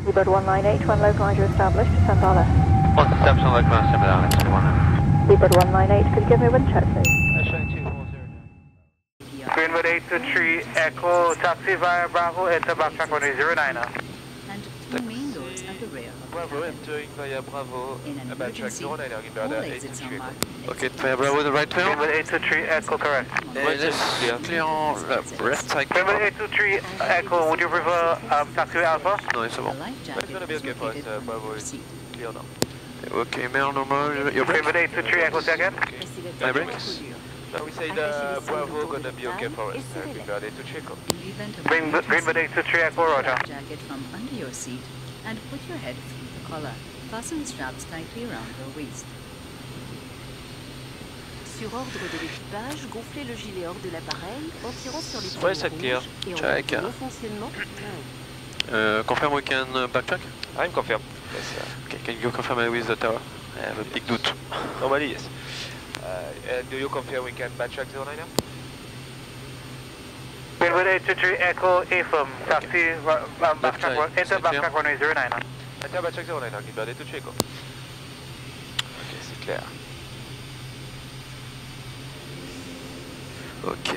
Seabird 198, when localizer established, descend our left. What's the establishment localizer, send Alex 1. Seabird 198, could you give me a wind check, please? Showing 240. Greenwood 823, Echo, taxi via Bravo, enter backtrack runway 09. And two main doors at the rear of the Bravo, cabin. entering via Bravo, In an backtrack emergency, 09, all exits are marked. Ok, via Bravo, the right turn. Greenwood 823, Echo, correct. Clear on left side. Greenwood 823, Echo, would you prefer taxi Alpha? Non, c'est The bon. life It's jacket gonna be is okay for us, located Bravo under your is seat. clear now. Ok, mer normal, your break. Greenwood 823, Echo, second. My brakes. Now we say the Bravo gonna be okay for us, Greenwood 823 Echo. In the event of Greenwood emergency, 823, Echo, pull the roger. life jacket from under your seat and put your head through the collar. Fasten the straps tightly around your waist. Sur ordre de l'équipage, gonflez le gilet hors de l'appareil en tirant sur les Ouais, poignées c'est clair. rouges et en Check. maintenant fonctionnement. Confirm we can backtrack? I'm confirmed. Yes, Okay, can you confirm with the tower? I have a big doute. normally yes. And do you confirm we can backtrack 09 now? Greenwood 823, Echo, affirm, taxi, backtrack, enter backtrack runway 09. Enter backtrack 09 now, Greenwood 823 Echo. Ok, c'est clair. Ok.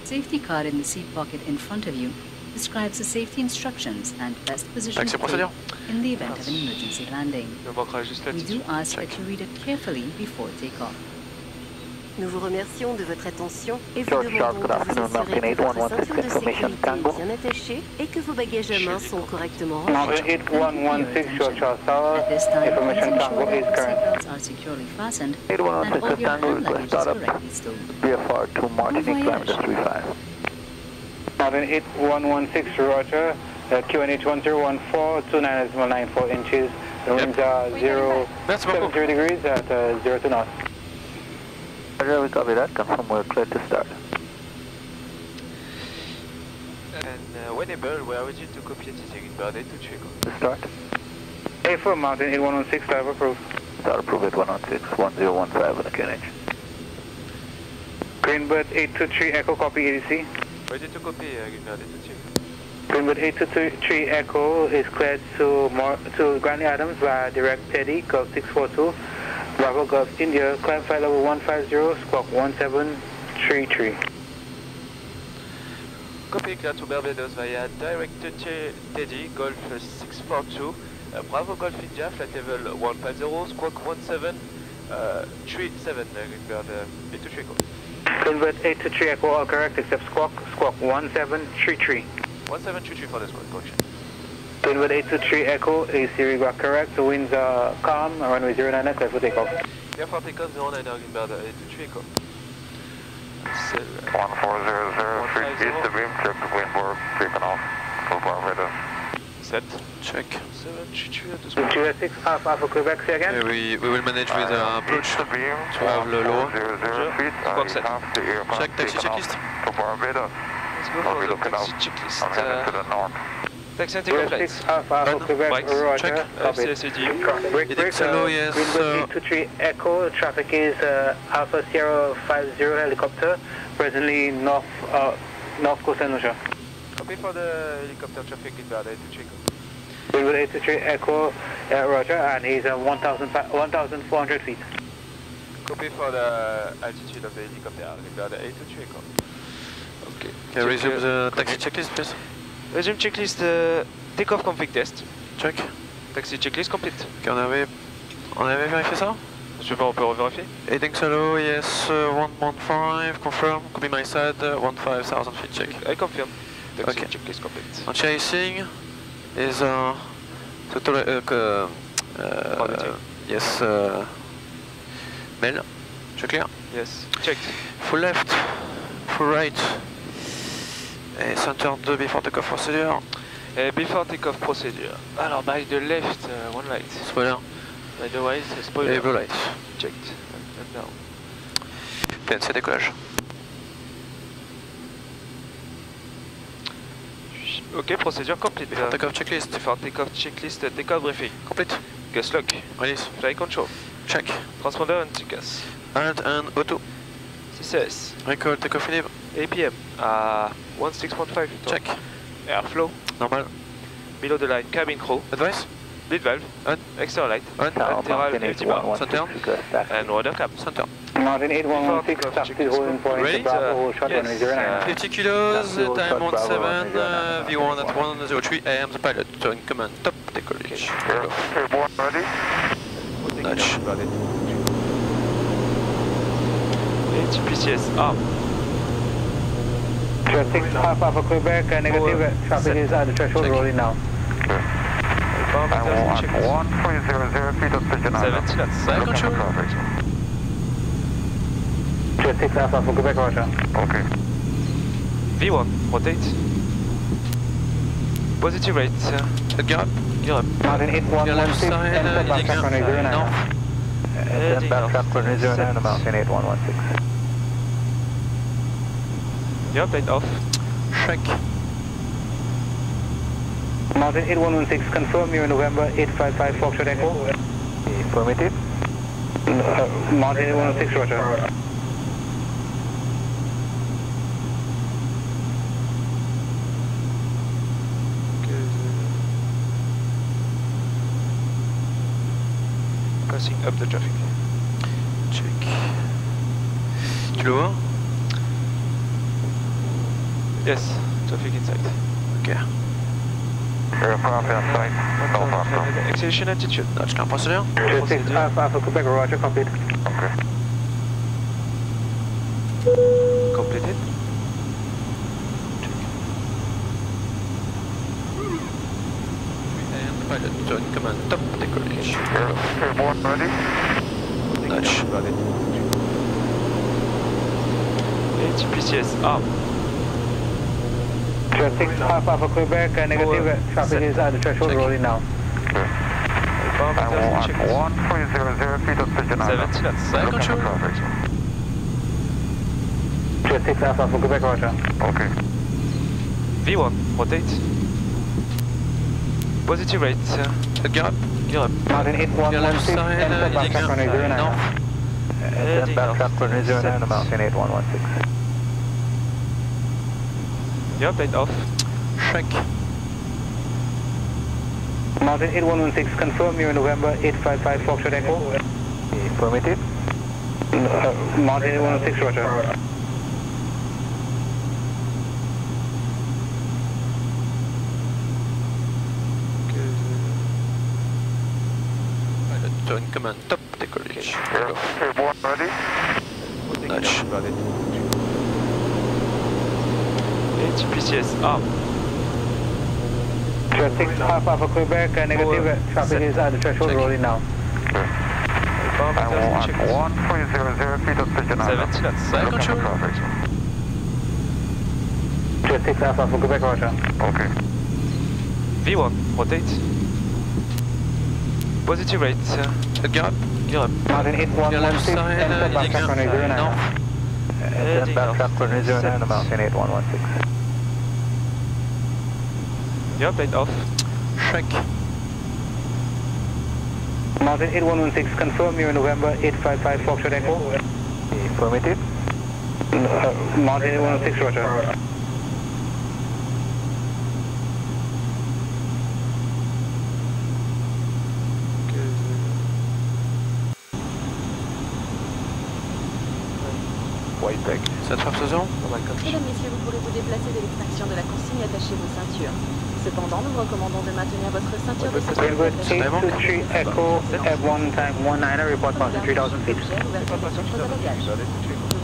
Safety card in the seat pocket in front of you describes the safety instructions and best position Taxi to take procedure. in the event of an emergency landing. Il me manquera juste We l'attitude. do ask that you read it carefully before takeoff. Nous vous remercions de votre attention et vous George demandons Charles, good de vous afternoon, assurer Mountain que votre 8116 ceinture de information sécurité Tango. est bien attachée et que vos bagages à main sont correctement rangés. Mountain 8116, George Charles Tower, At this time, please information ensure Tango that is the current. seatbelts are securely fastened and 8116 all your Tango, hand request luggage is startup. correctly stowed. VFR to Martinique, Bon kilometer voyage. 35. Mountain 8116, Roger, QNH 1014, 2994 inches. The winds are Merci beaucoup. 070 degrees at 0 to knots. Roger, we copy that. Confirm we're clear to start. And whenever we are ready to copy it, Greenwood 823 Echo. To start. A4 Mountain 8116, start approved. Start approved at 116, 1015 on the QNH. Greenbird 823, Echo, copy ADC. Ready to copy, Greenwood 823 Echo. Greenwood 823 Echo is cleared to Granny Adams via direct Teddy, Gulf 642, Bravo Gulf India, climb flight level 150, squawk 1733. Copy, clear to Barbados via direct Teddy, Golf 642, Bravo Golf India, flight level 150, squawk 1737, Greenwood 823 Echo. Greenwood 823 Echo, all correct except squawk 1733. 1733 for the squawk, correction. Greenwood 823 Echo, AC read correct, the winds are calm, runway 09, clear for takeoff. Clear for takeoff, 09 Greenwood 823 Echo. 1400, east of beam, check the wind for creeping off for Barbados. Set. Check. 733 at the squawk. 206 Alpha Quebec, say again. We will manage with approach East of beam, to have the lower. 000 feet, Squawk set. half the aircraft Check taxi taking off checklist. for Barbados. Let's go I'll for be the looking taxi out. checklist. I'm heading to the north. Taxi and takeoff 206 flights. Alpha Ben, Quebec, right, Roger, check. copy. CSADU. Break, Edix hello, yes. Greenwood 823 Echo, traffic is Alpha Sierra 50 helicopter, presently north coast Saint Lucia. Copy for the helicopter traffic in Greenwood 823 Echo. Greenwood 823 Echo, Roger, and he's 1,400 feet. Copy for the altitude of the helicopter, Greenwood 823 Echo. Okay. Can resume the taxi checklist, please? Resume checklist, takeoff config test. Check. Taxi checklist complete. Ok, on avait vérifié ça? Je sais pas, on peut revérifier. Heading solo, yes, 115, confirm, copy my side, 15,000 feet, check. I confirm. Taxi Okay. checklist complete. On chasing is total, yes, Mel, je clear. Yes, checked. Full left, full right, et center 2 before takeoff procedure. Before takeoff procedure. Alors, by the left, one light. Spoiler, By the right, spoiler. et blue light. Checked. And now. PNC décollage. Ok, procedure complete. Before takeoff checklist. Before takeoff checklist, takeoff briefing. Complete. Gas lock. Release. Flight control. Check. Transponder and TCAS. Alt and auto. CCS. Recall takeoff libre. APM. 16.5. Check. Airflow. Normal. below the line, cabin crew, Advice? lead valve, On. external light, On. lateral empty bar, Center. and rudder cap. Center. Mountain 8116, taxi holding point Ready? Bravo, hold short Yes. 109. 50 kilos, time on 7, V1 at 103, I am the pilot, in command, top decollage. Airborne ready? Nudge. PCS arm. 6 half Alpha Quebec, negative, traffic is at the threshold, rolling now. Parameters check. 1300 feet of pigeon island. 70 knots. Side Looking for control. traffic. 6 half Alpha Quebec, roger. Okay. V1, rotate. Positive rate. Gear up. Gear up. Mountain Your left 8116, side, enter back leading track up. runway 09. North. Heading north. Set. Mountain 8116. Gear up, light off. Check. Mountain 8116, confirm you're November 855 Foxtrot Echo. Affirmative. Mountain 8116, roger. Crossing up the traffic. Check. Tu le vois? Yes, traffic inside. Ok. Aircraft inside. No problem. Acceleration altitude. Nudge, can procédure? 6 Alpha Alpha Quebec, roger, complete. Okay. Completed. I am the pilot, in command, top decollage. Airborne ready? Nudge. PCS arm. 6 half Alpha Quebec, negative, traffic is at the threshold, Check. rolling now. Parameters check. 1300 feet of pigeon island. 70 knots. Side Looking for control. traffic. 6 Alpha Alpha Quebec, roger. Okay. V1, rotate. Positive rate. Gear up. Gear up. Mountain Your left 8116, side, enter back leading track up. runway 09. North. Heading north. Set. Mountain 8116. Gear up, light off. Check. Mountain 8116, confirm you're November 855 Foxtrot Echo. Affirmative. Mountain 8116, roger. Pilot, in command, top decollage. Airborne ready? Nudge. PCS arm. 6 half Alpha Quebec, negative, traffic is at the threshold, Check. rolling now. Parameters check. 1300 feet of pigeon island. 70 knots. Side Looking for control. traffic. 6 half Alpha Quebec, roger. Okay. V1, rotate. Positive rate. Gear up. Gear up. Mountain Your left 8116, side, enter back leading track up. runway 09. North. Heading north. Set. Mountain 8116. Gear up, light off. Check. Mountain 8116, confirm you're November 855 Foxtrot Echo. Affirmative. Mountain 8116, roger. White back. Ça te frappe ce son? Mesdames, Messieurs, vous pourrez vous déplacer de l'extraction de la consigne, attachez vos ceintures. Cependant, nous recommandons de maintenir votre ceinture de sécurité Greenwood attachée. 823 Echo, F1 tank 19, report passing 3000 feet. Nous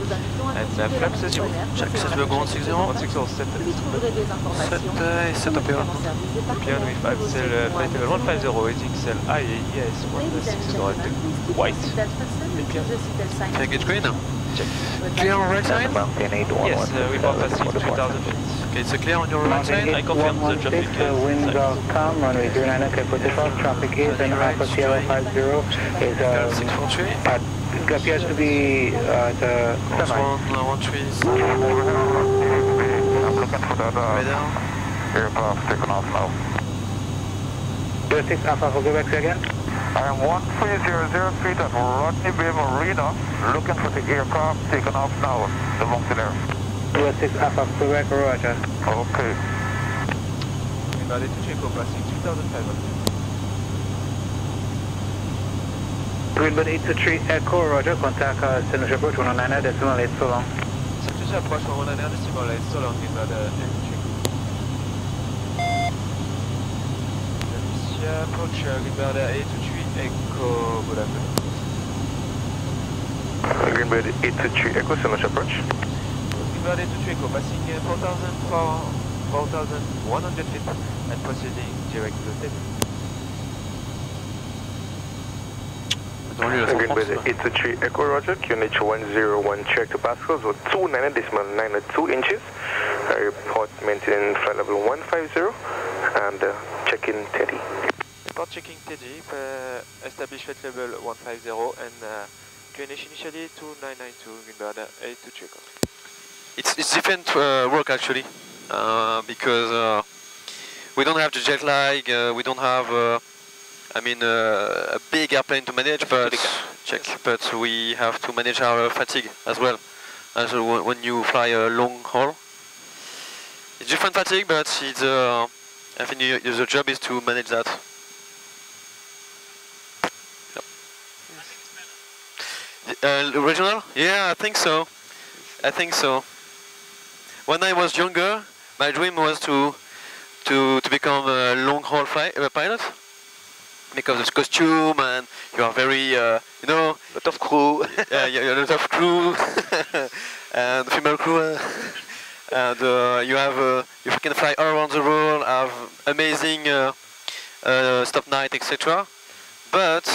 vous invitons à And consulter flaps la is zero. page Check, web 7 pour 60. Vous y trouverez des informations. 7 et 7 APA. Piano with 5 cell, flight level 150, waiting cell IAES 16 white. Take it green. Check. Clear on right side? Yes, report passing 3000 feet. Okay, it's clear on your right Mountain side. I confirm the traffic 8116, winds are calm, runway 09, okay, protocol, traffic is and Alpha Sierra 50 is, 643. it appears to be, the Cross semi. 113. I'm looking for that Radar. aircraft taking off now. 06 Alpha for Quebec again. I am 1300 feet at Rodney Bay Marina, looking for the aircraft taking off now, the Mountaineer. 06 Alpha Quebec, roger. Okay. Greenbird 82 Echo, passing 3,500. Greenbird 823 Echo, roger, contact St. Lucia approach 109 decimal 8 so long. St. Lucia approach 109 decimal 8 so long, Greenbird 82 Echo. St. Lucia approach Greenbird 823 Echo, good afternoon. Greenbird 823 Echo, St. Lucia approach. Greenbird 823 Echo, passing 4,100 feet and proceeding direct to the table. Greenbird 823 Echo, roger, QNH 101 check to Pascals with 290.92 inches. I report maintaining flight level 150 and check-in Teddy. Report checking Teddy, establish flight level 150 and QNH initially 2992, Greenbird 823 Echo. It's different work actually, because we don't have the jet lag, we don't have a big airplane to manage, but but we have to manage our fatigue as well. As when you fly a long haul, it's different fatigue, but it's I think the job is to manage that. Yep. Regional? Yeah, I think so. I think so. When I was younger, my dream was to become a long haul pilot. Because of costume and you are very, you know, lot of crew. Yeah, a lot of crew and female crew, and you can fly all around the world, have amazing stop night, etc. But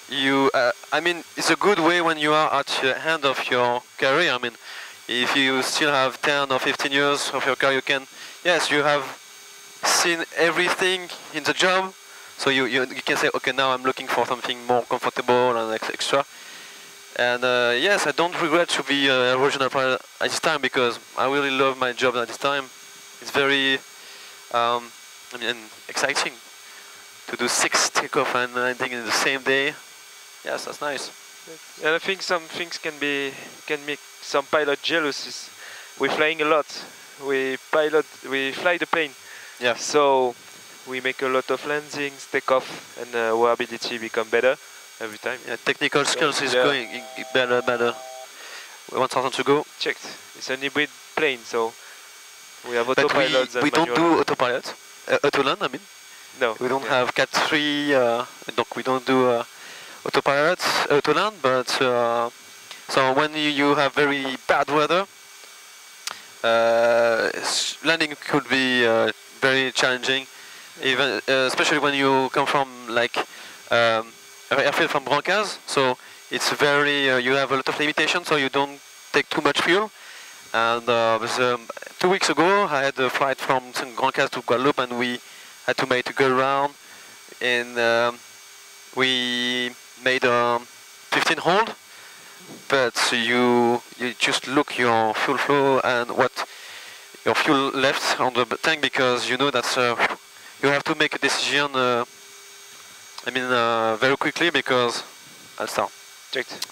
it's a good way when you are at the end of your career. I mean, if you still have 10 or 15 years of your career, you have seen everything in the job. So you can say, okay, now I'm looking for something more comfortable and extra. And yes, I don't regret to be a regional pilot at this time because I really love my job at this time. It's very exciting to do 6 takeoff and landing in the same day. Yes, that's nice. And I think some things can make some pilot jealous. We're flying a lot. We fly the plane. Yeah. So we make a lot of landings, takeoff, and our ability become better every time. Yeah, technical skills is going better. 1,000 to go. Checked. It's an hybrid plane, so we have autopilots. But we don't do autopilot. Autoland, I mean. No. We don't have Cat 3. We don't do autopilot, autoland. But so when you have very bad weather, landing could be very challenging. Even especially when you come from like airfield from Brancas, so it's very you have a lot of limitations, so you don't take too much fuel. And 2 weeks ago, I had a flight from Brancas to Guadeloupe, and we had to make a go around, and we made 15 hold. But you just look your fuel flow and what your fuel left on the tank, because you know that. You have to make a decision, very quickly, because I'll start. Checked.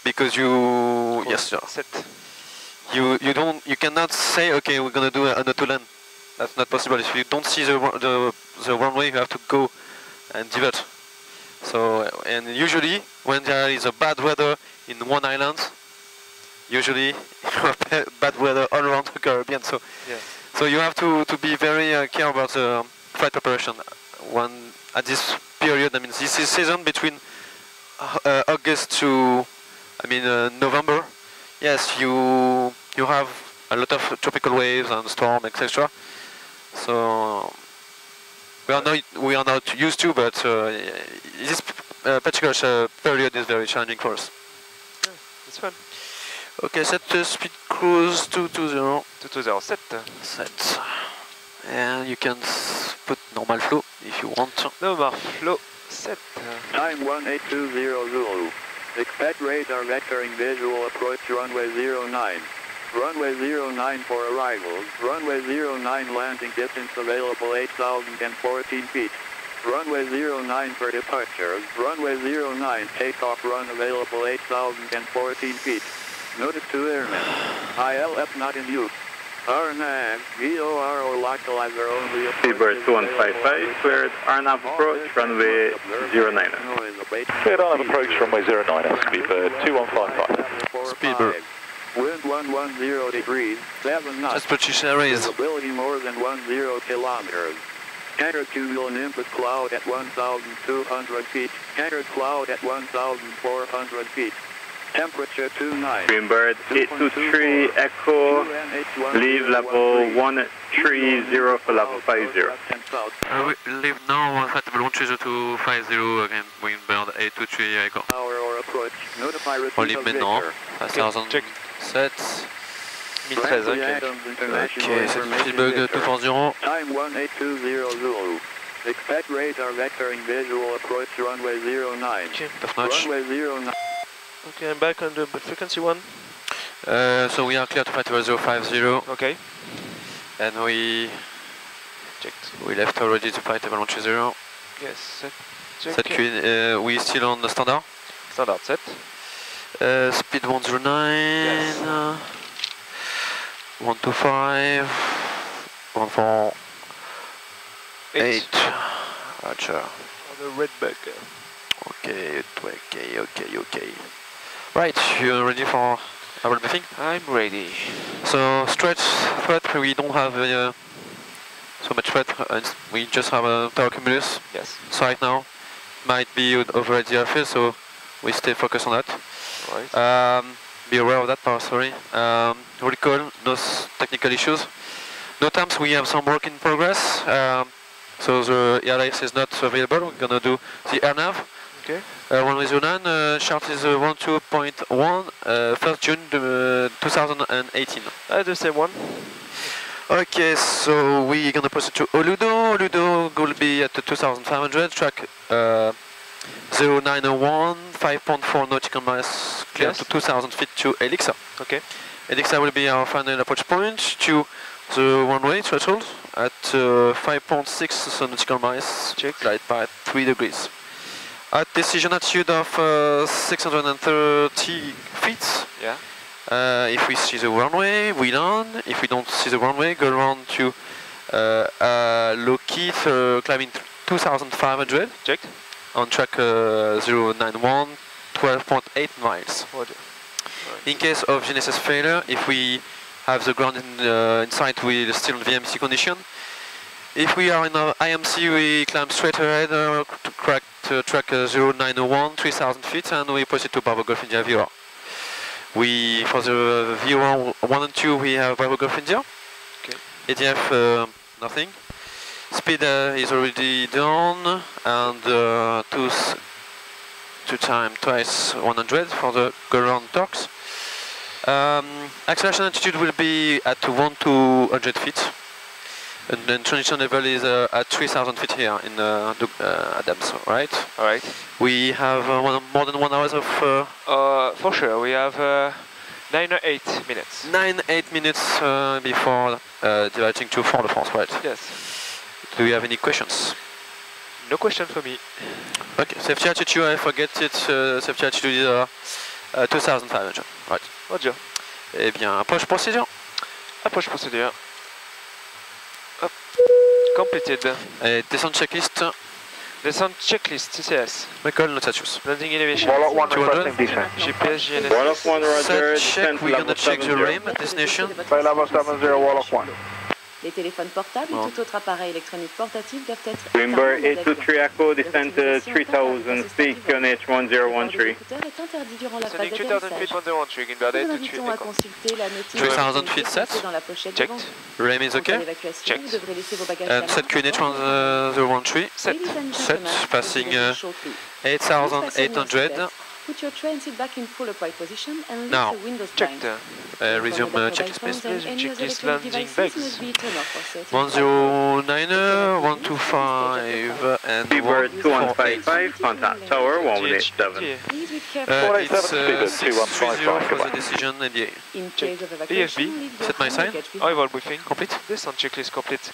Because you, yes, set. You cannot say, okay, we're gonna do an auto-land. That's not possible. If you don't see the runway, you have to go and divert. So, and usually when there is a bad weather in one island, usually you have bad weather all around the Caribbean. So, yeah. So you have to be very careful about the flight preparation. At this period, this is season between August to November. Yes, you have a lot of tropical waves and storm, etc. So we are not used to, but this particular period is very challenging for us. Yeah, it's fun. Okay, set speed cruise 220. 220, set. Set. And you can put normal flow if you want. Normal flow, set. Time 18200 Zulu. Expect radar vectoring visual approach runway 09. Runway 09 for arrivals. Runway 09 landing distance available 8,014 feet. Runway 09 for departures. Runway 09 takeoff run available 8,014 feet. Notice to airmen. ILF not in use. RNAV, VOR or localizer only. Speedbird 2155, cleared RNAV approach, runway 09. Cleared RNAV approach, runway 09, Speedbird 2155. Speedbird. Wind 110 degrees, 7 knots. That's British Airways. Visibility more than 10 kilometers. Scattered cumulonimbus cloud at 1,200 feet. Scattered cloud at 1,400 feet. Temperature 29. Greenbird 823 Echo, leave level 130 for level 50. We leave now at level 130 again, Greenbird 823 Echo. Hour or approach. Notify On receipt leave of maintenant, Victor. à 1007. 1013, ok. Ok, c'est Speedbug 240. Time 1820 Zulu. Expect radar vectoring visual approach runway 09. Okay. Top notch. Runway 09. Okay, I'm back on the frequency one. So we are clear to flight level 050. Okay. And we Checked. we left already to flight level 130. Yes, set. Check. Set Queen, we still on the standard. Standard set. Speed 109. Yes. 125. 148. Roger. On the red bug. Okay. Right, you ready for our briefing? I'm ready. So stretch threat, we don't have so much threat. We just have a tower cumulus. Yes. So right now might be over at the airfield, so we stay focused on that. Right. Be aware of that part. Sorry. Recall, no technical issues. No times we have some work in progress. So the airlight is not available. We're gonna do the AirNav. Okay. 109, chart is 12.1, 1st June 2018. The same one. Okay, so we're gonna proceed to Oludo. Oludo will be at 2500, track 0901, 5.4 nautical miles, clear Yes. to 2000 feet to Elixa. Okay. Elixa will be our final approach point to the runway threshold at 5.6 nautical miles, Check. glide by 3 degrees. At decision altitude of 630 feet. Yeah. If we see the runway, we land. If we don't see the runway, go around to low key, climbing 2500. Checked. On track 091, 12.8 miles. Roger. In case of GNSS failure, if we have the ground in sight, we're still in VMC condition. If we are in our IMC, we climb straight ahead to crack track 0901, 3000 feet, and we proceed to Bravo Golf India VOR. For the VOR 1 and 2, we have Bravo Golf India. Okay. ADF, nothing. Speed is already done, and twice 100 for the go-round torques. Acceleration altitude will be at 1200 feet. And then transition level is at 3000 feet here in Adams, right? Alright. We have more than 1 hour of... For sure, we have 9 or 8 minutes. 9-8 minutes before diverging to Fort-de-France, right? Yes. Do you have any questions? No question for me. Okay, safety altitude, I forget it, safety altitude is 2500, right? Roger. Eh bien, approche procedure. Approche procedure. Hop. Completed. Et descente checklist. Descent checklist, CCS. Recall, no status. Landing elevation. Warlock 1 200. requesting descent. GPS, GNSS. Warlock 1 roger, Set descent check, we're level gonna check the 70. rim at destination. Flight level 70, Warlock 1. Les téléphones portables Bon. et tout autre appareil électronique portatif doivent être Greenbird éteints lors de 823 Echo, descent l'utilisation 3000 feet, QNH 1013. L'écouteur est interdit durant la phase Descending 2000 feet, d'atterrissage. 101, Greenbird Nous 8 vous to invitons à 3. consulter la notice 3000 feet set. dans la pochette Checked. devant. Rim is En cas okay. d'évacuation, Checked. vous devrez laisser vos bagages And set QNH 1013. Set. Set, passing 8800. Put your tray and sit back in full upright position and lift Now. the windows Checked. blind. Resume checklist, please. Resume checklist, landing bags. 109, 125, and Speedbird 148. 2155, contact tower 1187. Please be careful. It's 630 for the decision NDA. In case of evacuation, leave your Set my hand sign. luggage behind. Arrival briefing. Complete. Descent checklist complete.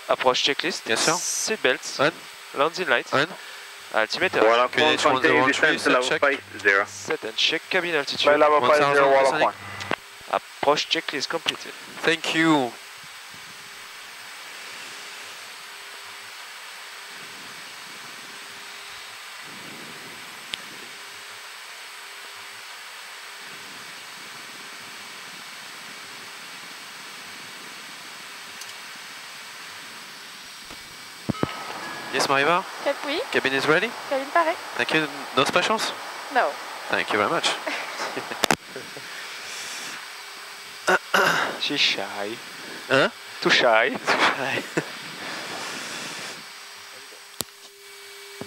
Approach checklist. Yes, sir. Seatbelts. On. Landing lights. On. Altimeter. Warlock 1 QNH continue 103, descent level check. 50. Set and check cabin altitude. Flight level 50, 1000 Warlock descending. 1. Approach checklist completed. Thank you. Yes, Mariva? Oui. Cabin is ready? Cabine pareil. Thank you. No specials? No. Thank you very much. She's shy. Huh? Too shy.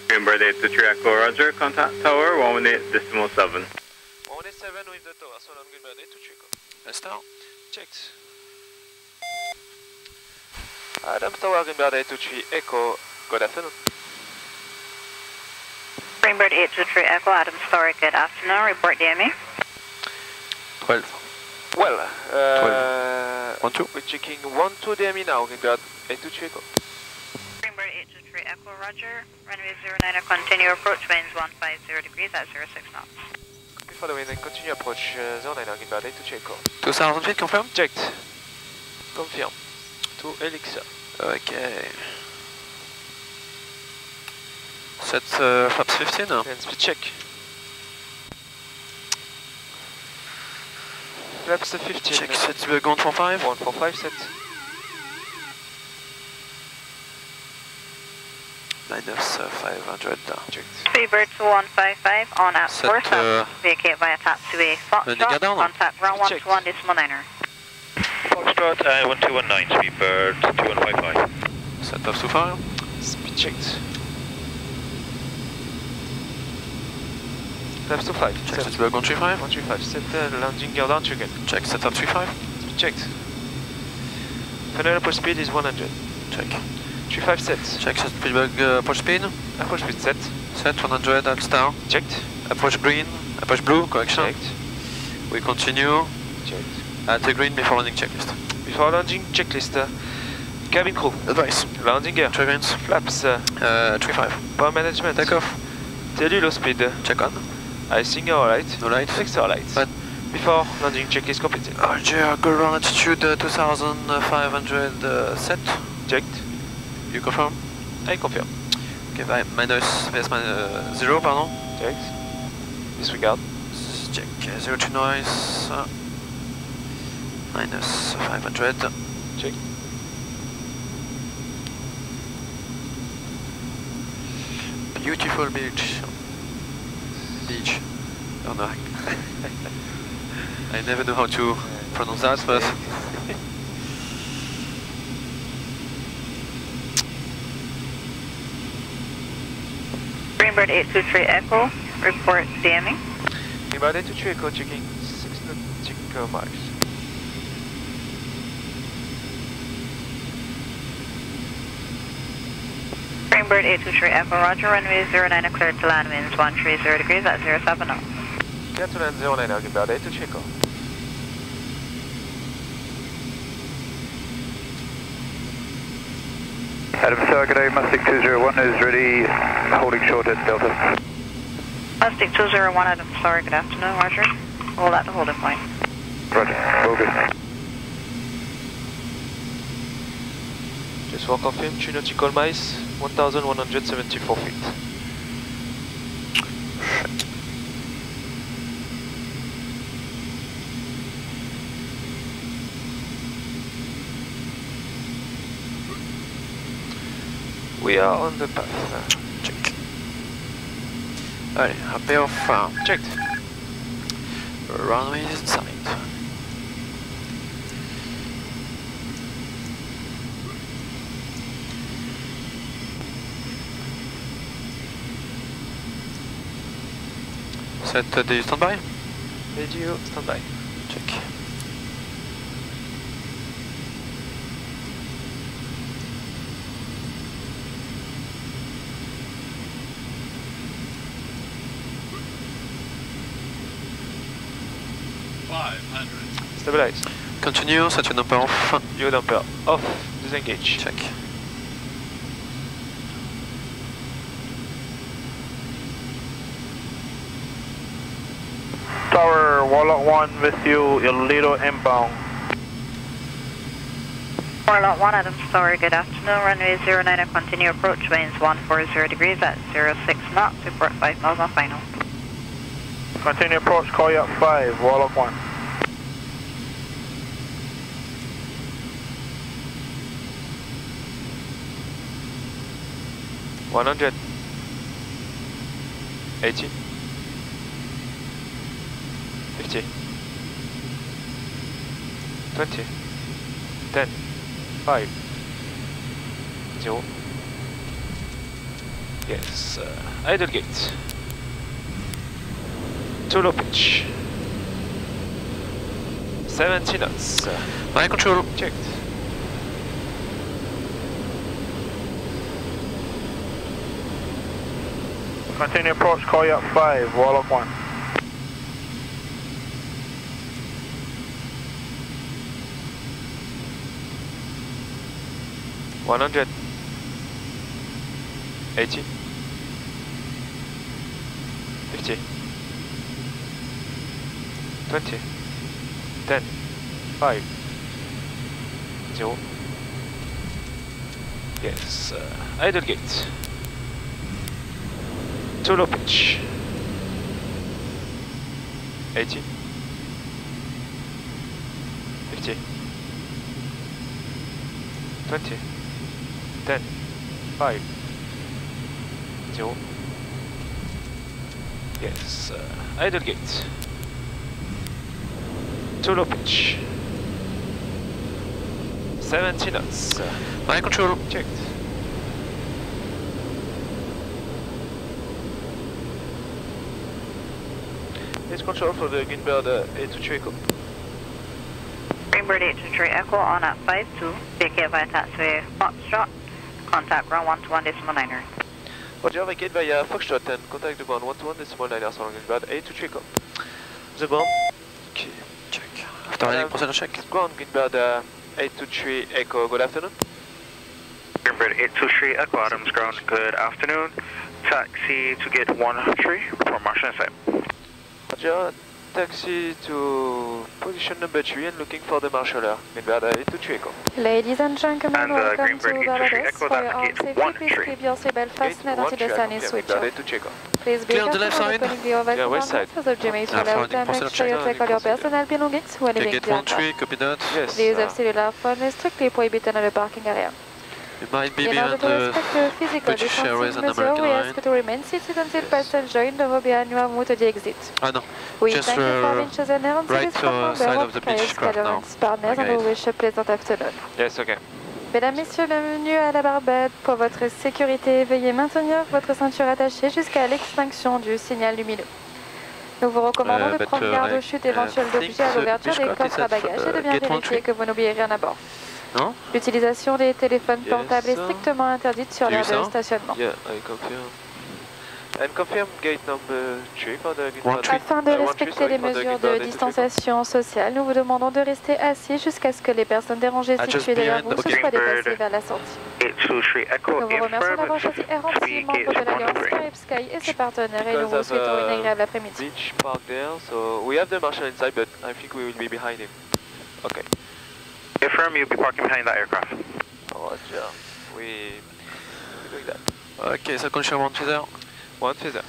Greenbird 823 Echo, roger. Contact tower 118.7. 187 with the tower, so I'm Greenbird 823 Echo. Let's start. Checked. Adam Tower, Greenbird 823 Echo. Good afternoon. Greenbird 823 Echo, Adam Tower, good afternoon. Report DME. 12. Well, 1-2. we're checking 1-2 DME now, Greenbird 823 Echo. Greenbird 823 Echo, roger. Runway 09, continue approach, winds 150 degrees at 06 knots. Before the wind and continue approach 09, Greenbird 823 Echo. 2000 feet, confirm? Checked. Confirm. To Elixir. Okay. Set flaps 15. And speed check. Flaps 15. Check set go 145. 145 set. Minus 500. Checked. Speedbird 2155 on at Set, 47. Vacate via taxiway Foxtrot. down. Contact ground 121.9er. Foxtrot 1219, Speedbird 2155. Set flaps 25. Speed checked. Flaps 25. Check set go 135. 135. Set landing gear down again. Check set flaps 35. Speed checked. Final approach speed is 100. Check. 35 set. Check set Spielberg approach speed. Approach speed set. Set 100 at star. Checked. Approach green. Approach blue. Correction. Checked. We continue. Checked. At the green before landing checklist. Before landing checklist. Cabin crew. Advice. Landing gear. Turbines. Flaps. 35. Power management. Take off. Tell you low speed. Check on. Icing our light. No light. Extra light. But before landing checklist completed. Roger, go around altitude 2500 set. Checked. You confirm? I confirm. Okay, VS minus 0, pardon. Checked. Disregard. Check 0 to noise. Minus 500. Check. Beautiful beach. Oh no. I never know how to pronounce that, but Greenbird 823 Echo, report DMing. Greenbird 823 Echo checking 6 nautical miles. Greenbird 823 Echo, roger. Runway 09, cleared to land, winds 130 degrees at 07 knots. Clear to land 09, Greenbird 823 Echo. Adam Tower, good day. Mustang 201 is ready, holding short at Delta. Mustang 201, Adam Tower, good afternoon, roger. Hold at the holding point. Roger, all good. Just for confirm, 3 nautical miles, 1,174 feet. We are on the path. check. Allez, happy off. Checked. Runway is inside. Set the standby. Radio standby. Check. Stabilize. Continue, set your number off. Your damper off. Disengage. Check. Tower, Warlock 1 with you, Ilito inbound. Warlock 1, Adam Tower, good afternoon. Runway 09, continue approach, winds 140 degrees at 06 knots. Report 5 miles on final. Continue approach, call you up 5, Warlock 1. 100. 80. 50. 20. 10. 5. 0. Yes, idle gate. Too low pitch. 70 knots. Right control. Checked. Continue approach, call you up 5, Warlock 1. One 100. 80. 50. 20. 10. 5. 0. Yes, idle gate. Too low pitch. 80. 50. 20. 10. 5. 0. Yes, idle gate. Too low pitch. 70 knots. Right control. Checked. It's control for the Greenbird 823 Echo. Greenbird 823 Echo on at 52. VK via taxiway Foxtrot. Contact ground 121.9er. Roger, vacate via Foxtrot and contact the ground 121.9er sur Greenbird 823 Echo. The ground. Okay, check. After heading, proceed check. Ground Greenbird 823 Echo, good afternoon. Greenbird 823 Echo Adams ground, good afternoon. Taxi to gate 13 for Marshall inside. Roger, taxi to position number 3 and looking for the marshaller. Greenbird 823 Echo. Ladies and gentlemen, And, welcome to Greenbird 823 Barbados. Echo, For your that's own gate safety, 1 please tree. keep your seatbelt fastened until the sign is switched off. Echo. Please be Clear on the careful left when side. opening the overhead Yeah, west side. compartments as object may fall Yeah, out and proceed make sure you check. take all your personal belongings when Okay, leaving gate the aircraft. 13, copy that. Yes. The use of cellular phone is strictly prohibited in the parking area. You might be In order behind to the respect the physical British Airways distancing and measure, American we Line. ask you to remain seated until passengers join the row behind you and move to the exit. Ah non, We just thank you for having chosen Air right Service side number of the carriers, Beechcraft now. Cadence partners, and Okay. we wish a pleasant afternoon. Yes, okay. Mesdames, Messieurs, bienvenue à la Barbade. Pour votre sécurité, veuillez maintenir votre ceinture attachée jusqu'à l'extinction du signal lumineux. Nous vous recommandons de but, prendre garde aux chutes éventuelles I think d'objets à the l'ouverture des Beechcraft is coffres à at, bagages et de bien gate vérifier 13. que vous n'oubliez rien à bord. Non? L'utilisation des téléphones Yes, portables est sir. strictement interdite sur Tu l'aire veux de ça? stationnement. Yeah, I confirm. And confirm gate number 3 for the One tree. Afin de respecter les mesures de distanciation sociale, nous vous demandons de rester assis jusqu'à ce que les personnes dérangées Ah, just situées derrière behind, vous se okay. soient déplacées vers la sortie. 823 Echo, Nous vous remercions d'avoir choisi Air Antilles, speed membre gate de l'Alliance 13. Carib Sky et ses partenaires, et nous Because vous of, souhaitons une agréable après-midi. Beach park there, so we have the marshal inside, but I think we will be behind him. Okay. Confirm you'll be parking behind that aircraft. Roger. We're doing that. Ok, ça condition 1 feather. One feather.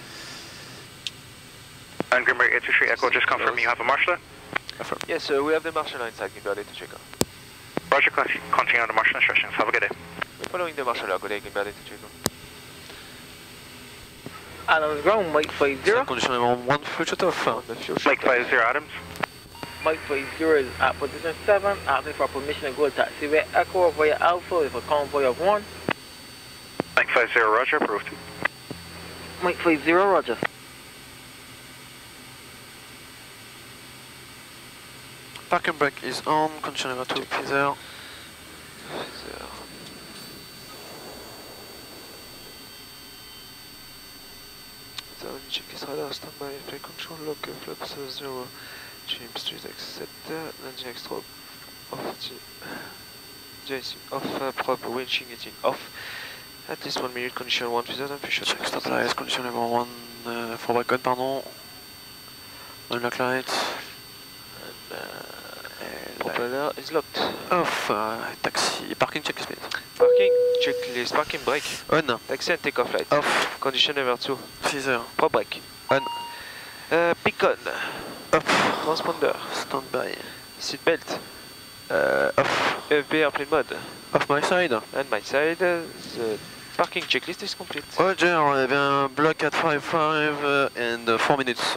And Greenbird 823 Echo, just confirm you have a marshaller. Yes, we have the marshal inside. Greenbird 823 Echo. Roger, continue on the marshal instructions. Have a good day. We're following the marshal. Good day, Greenbird 823 Echo. Adams ground, Mike 50. Ça condition 1 future off. On the fuel Mike 50 Adams. Mike 50 is at position 7, asking for permission to go to taxiway Echo via Alpha with a convoy of 1. Mike 50 Roger, approved. Mike 50, Roger. Park and brake is on, condition number 2 feather. Feather. So, check his radar, standby, flight control, lock, flaps 0, trim street accept, landing extra off, prop, winching getting off. At least 1 minute, condition 1 feather, and future Check stabilize, condition number 1 for back code, pardon. On lock light. Propeller is locked. Off, taxi, parking checklist. Parking checklist, parking brake. On, Taxi and takeoff light. off, Condition number 2. feather. Prop brake. On, Beacon. off, Transponder. standby. Seat belt. Off, FB airplane mode. off my side. And my side, the Parking checklist is complete. Roger, on avait un block at 55 and 4 minutes.